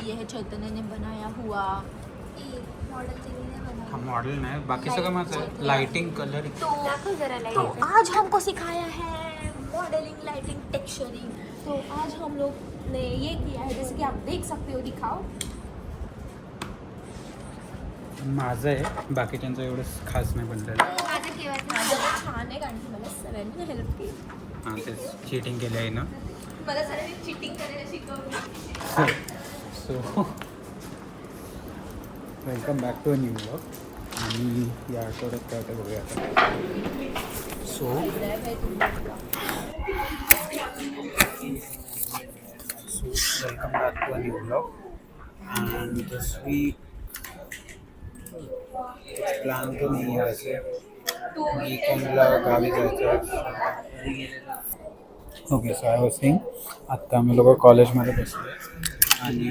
ये है चैतन्य ने बनाया हुआ मॉडल नाही, बाकी सगळं माझं लाइटिंग कलर. तो आज हमको सिखाया है मॉडलिंग, लाइटिंग, टेक्सचरिंग. तो आज हम लोग ने ये किया है, जैसे कि आप देख सकते हो. दिखाओ. माझं आहे, बाकीच्यांचं एवढं खास नाही बनलेलं. माझं छान आहे कारण की मला सरांनी हेल्प केली. हां, तेच चीटिंग केली आहे ना. मला सरांनी चिटिंग करायला शिकवली. So welcome back to a new blog. आणि या आठवड्यात काय होतं बघूया आता. So welcome back to a new blog. And this week plan तो नाही आहे असे. वीकेंडला गावी जायचं. Okay, so I was saying, आत्ता आम्ही लोक कॉलेजमध्ये बसलो आणि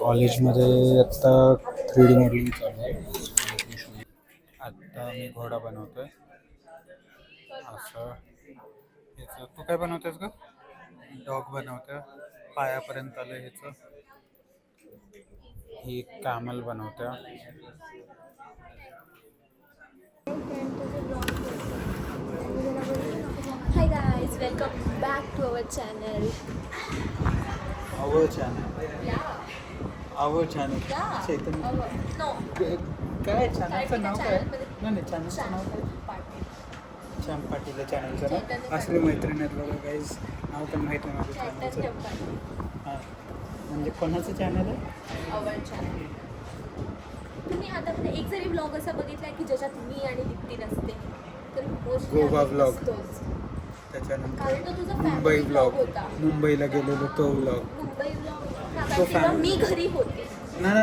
कॉलेजमध्ये आत्ता 3D मॉडेलिंग चालू आहे. आत्ता मी घोडा बनवतोय असं. ह्याचं तू काय बनवतोयस का? डॉग बनवतोय, पायापर्यंत आलं ह्याचं. ही कॅमल बनवतोय. Hi guys, welcome back to our channel. Our channel. Yeah. Our channel. Yeah. Chaitanya. No. काय चॅनलचं नाव काय? नाही, चॅनलचं नाव काय? श्याम पाटील चॅनलचं नाव. असले मैत्रीण आहेत लोक गाईज. नाव पण माहीत नाही माझं चॅनलचं. हां, म्हणजे कोणाचं चॅनल आहे? Our channel. तुम्ही आतापर्यंत एक जरी ब्लॉग असा बघितला की ज्याच्यात मी आणि दीप्ती नसते तर गोवा vlog. कारण त्याच्यानंतर तो तुझा मुंबई फॅमिली ब्लॉग, ब्लॉग होता. मुंबईला गेलेलो तो व्लॉग. मुंबई ब्लॉग तो तेव्हा मी घरी होते. नाही,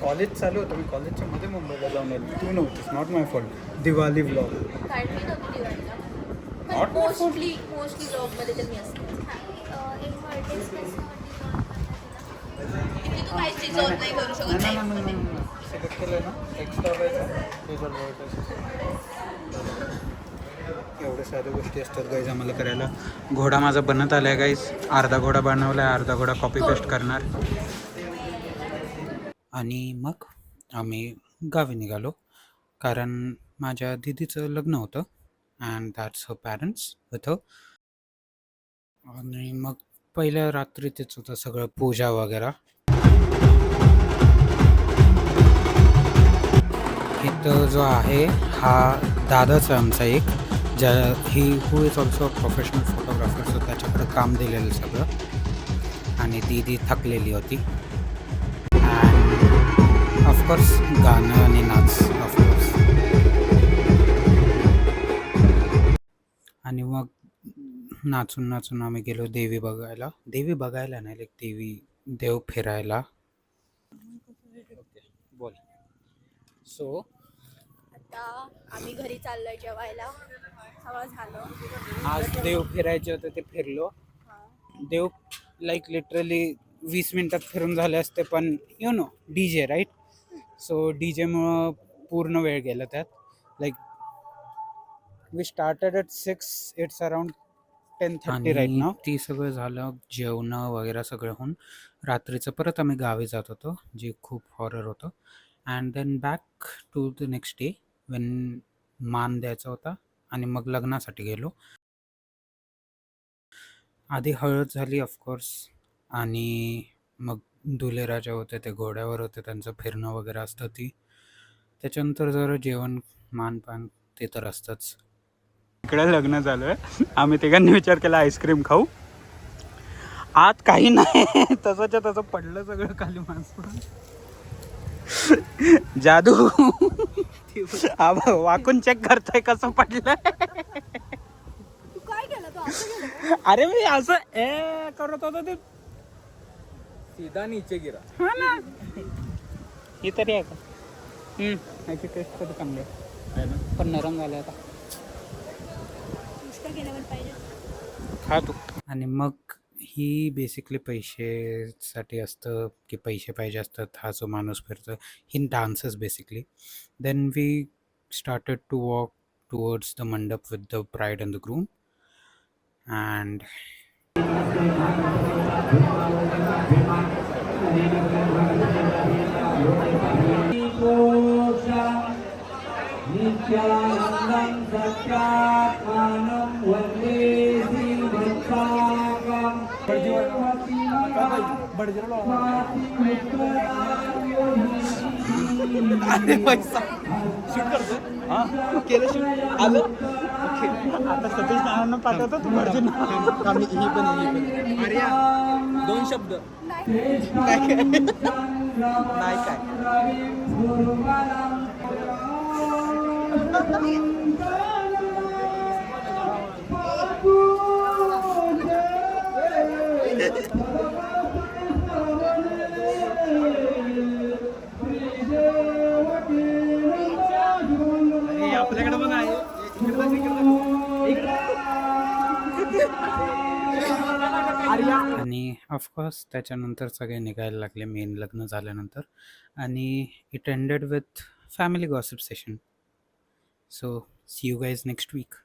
कॉलेज चालू होतं. मी कॉलेजच्या मध्ये मुंबईला जाऊन आलो. तू नव्हतीस, not my fault. Diwali vlog. कारण मी नव्हती दिवाळीला. Not my fault. मोस्टली ब्लॉगमध्ये तर मी असते. किती तू काहीच डिझॉल्व नाही करू शकत लाईफमध्ये. सिलेक्ट केलं ना, एक्स्ट्रा एवढ्या साऱ्या गोष्टी असतात गाईज आम्हाला करायला. घोडा माझा बनत आला आहे गाईज. अर्धा घोडा बनवला आहे, अर्धा घोडा कॉपी पेस्ट करणार. आणि मग आम्ही गावी निघालो कारण माझ्या दिदीचं लग्न होतं. And that's her parents with her. आणि मग पहिल्या रात्री तेच होतं सगळं, पूजा वगैरे. इथं जो आहे हा दादाच आहे आमचा एक, ज्या who is also professional photographer. So त्याच्याकडे काम दिलेलं सगळं. आणि दीदी थकलेली होती. अँड ऑफकोर्स गाणं आणि नाच ऑफकोर्स. आणि मग नाचून आम्ही गेलो देवी बघायला नाही, लाईक देव फिरायला. बोल. सो आता आम्ही घरी चाललोय जेवायला. सगळं झालं. आज देव फिरायचे होते ते फिरलो. देव लाईक लिटरली 20 मिनिटात फिरून झाले असते, पण you know DJ right. So DJमुळं पूर्ण वेळ गेला त्यात. Like we started at 6, it's around 10:30 right now. ती सगळं झालं, जेवणं वगैरे सगळं होऊन रात्रीचं परत आम्ही गावी जात होतो, जे खूप हॉरर होतं. And then back to the next day when मान द्यायचा होता. आणि मग लग्नासाठी गेलो. आधी हळद झाली ऑफकोर्स. आणि मग दुलेराजा होते, ते घोड्यावर होते, त्यांचं फिरणं वगैरे असतं ती. त्याच्यानंतर जरा जेवण, मानपान ते तर असतंच. इकडे लग्न झालं आहे. आम्ही तिघांनी विचार केला आईस्क्रीम खाऊ. आत काही नाही, तसंच्या तसं पडलं सगळं खाली माणसं. जादू. वाकून चेक करतोय कसं पडलं. तू काय केलं? तू असं केलं? अरे मी असं करत होतो ते सीधा नीचे गिरा. हा ना. ही तरी आहे का? ह्याची टेस्ट कधी चांगली आहे ना, पण नरम झाले आता. केल्यावर पाहिजे. खा तू. आणि मग ही बेसिकली पैसेसाठी असतं की पैसे पाहिजे असतात हा जो माणूस फिरतो ही dances basically. Then we started to walk towards the mandap with the bride and the groom and नित्यानन्दं सत्यात्मानं वन्दे श्रीमत्सागं अरे पैसा शूट करतो हा केलं शूट आलं आता सतीश नानांना पाठवतो तू भटजींना ही पण अरे 2 शब्द काय नाही काय आपल्याकडे पण आहे आणि ऑफकोर्स त्याच्यानंतर सगळे निघायला लागले मेन लग्न झाल्यानंतर आणि it ended with family gossip session. So see you guys next weak.